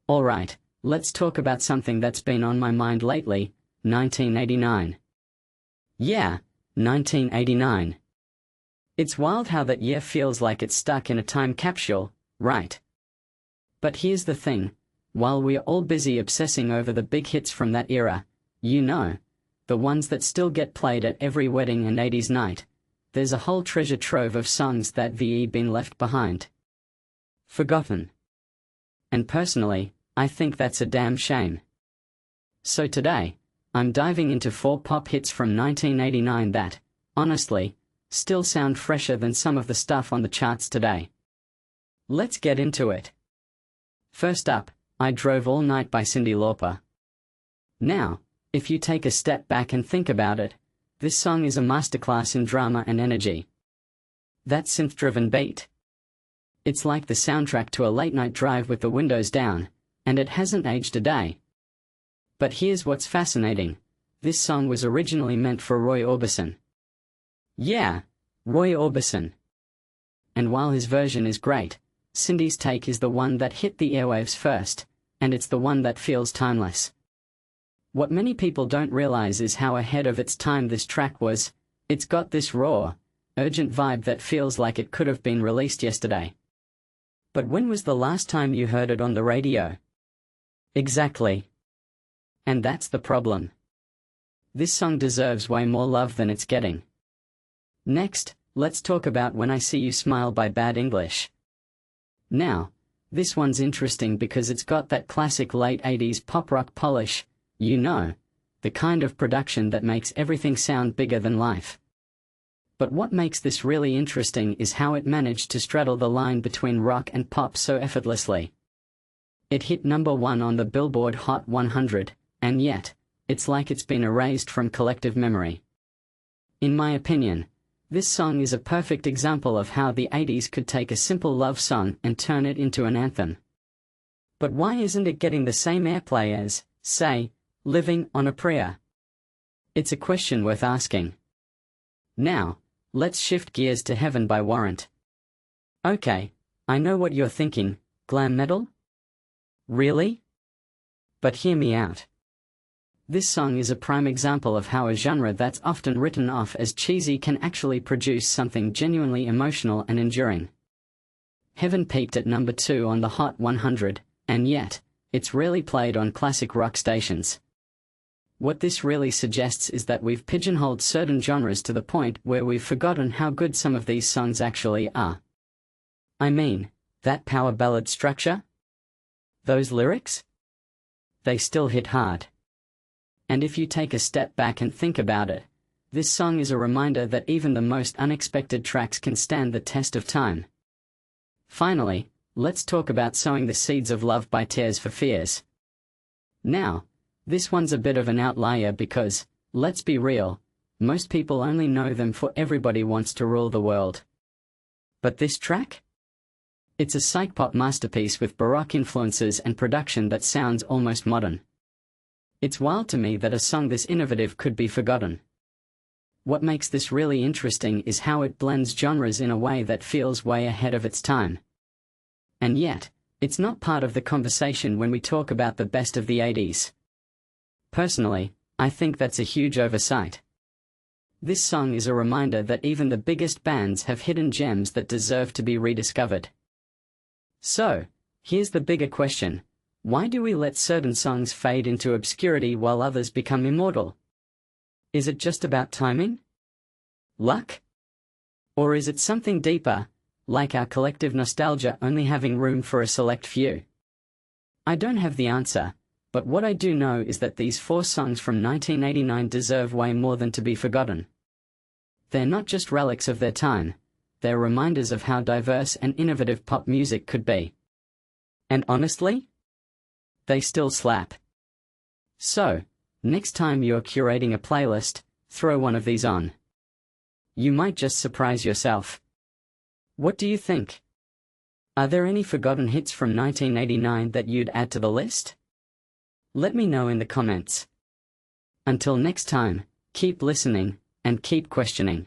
Alright, let's talk about something that's been on my mind lately, 1989. Yeah, 1989. It's wild how that year feels like it's stuck in a time capsule, right? But here's the thing, while we're all busy obsessing over the big hits from that era, the ones that still get played at every wedding and 80s night, there's a whole treasure trove of songs that been left behind. Forgotten. And personally, I think that's a damn shame. So today, I'm diving into 4 pop hits from 1989 that, honestly, still sound fresher than some of the stuff on the charts today. Let's get into it. First up, I Drove All Night by Cyndi Lauper. Now, if you take a step back and think about it, this song is a masterclass in drama and energy. That synth-driven beat. It's like the soundtrack to a late-night drive with the windows down, and it hasn't aged a day. But here's what's fascinating. This song was originally meant for Roy Orbison. Yeah, Roy Orbison. And while his version is great, Cyndi's take is the one that hit the airwaves first, and it's the one that feels timeless. What many people don't realize is how ahead of its time this track was. It's got this raw, urgent vibe that feels like it could have been released yesterday. But when was the last time you heard it on the radio? Exactly. And that's the problem. This song deserves way more love than it's getting. Next, let's talk about When I See You Smile by Bad English. Now, this one's interesting because it's got that classic late 80s pop rock polish, the kind of production that makes everything sound bigger than life. But what makes this really interesting is how it managed to straddle the line between rock and pop so effortlessly. It hit number 1 on the Billboard Hot 100, and yet, it's like it's been erased from collective memory. In my opinion, this song is a perfect example of how the 80s could take a simple love song and turn it into an anthem. But why isn't it getting the same airplay as, say, Living on a Prayer? It's a question worth asking. Now, let's shift gears to Heaven by Warrant. Okay, I know what you're thinking, glam metal? Really? But hear me out. This song is a prime example of how a genre that's often written off as cheesy can actually produce something genuinely emotional and enduring. Heaven peaked at number 2 on the Hot 100, and yet, it's rarely played on classic rock stations. What this really suggests is that we've pigeonholed certain genres to the point where we've forgotten how good some of these songs actually are. I mean, that power ballad structure? Those lyrics? They still hit hard. And if you take a step back and think about it, this song is a reminder that even the most unexpected tracks can stand the test of time. Finally, let's talk about Sowing the Seeds of Love by Tears for Fears. Now, this one's a bit of an outlier because, let's be real, most people only know them for Everybody Wants to Rule the World. But this track? It's a psych-pop masterpiece with baroque influences and production that sounds almost modern. It's wild to me that a song this innovative could be forgotten. What makes this really interesting is how it blends genres in a way that feels way ahead of its time. And yet, it's not part of the conversation when we talk about the best of the 80s. Personally, I think that's a huge oversight. This song is a reminder that even the biggest bands have hidden gems that deserve to be rediscovered. So, here's the bigger question. Why do we let certain songs fade into obscurity while others become immortal? Is it just about timing? Luck? Or is it something deeper, like our collective nostalgia only having room for a select few? I don't have the answer, but what I do know is that these 4 songs from 1989 deserve way more than to be forgotten. They're not just relics of their time, they're reminders of how diverse and innovative pop music could be. And honestly, they still slap. So, next time you're curating a playlist, throw one of these on. You might just surprise yourself. What do you think? Are there any forgotten hits from 1989 that you'd add to the list? Let me know in the comments. Until next time, keep listening, and keep questioning.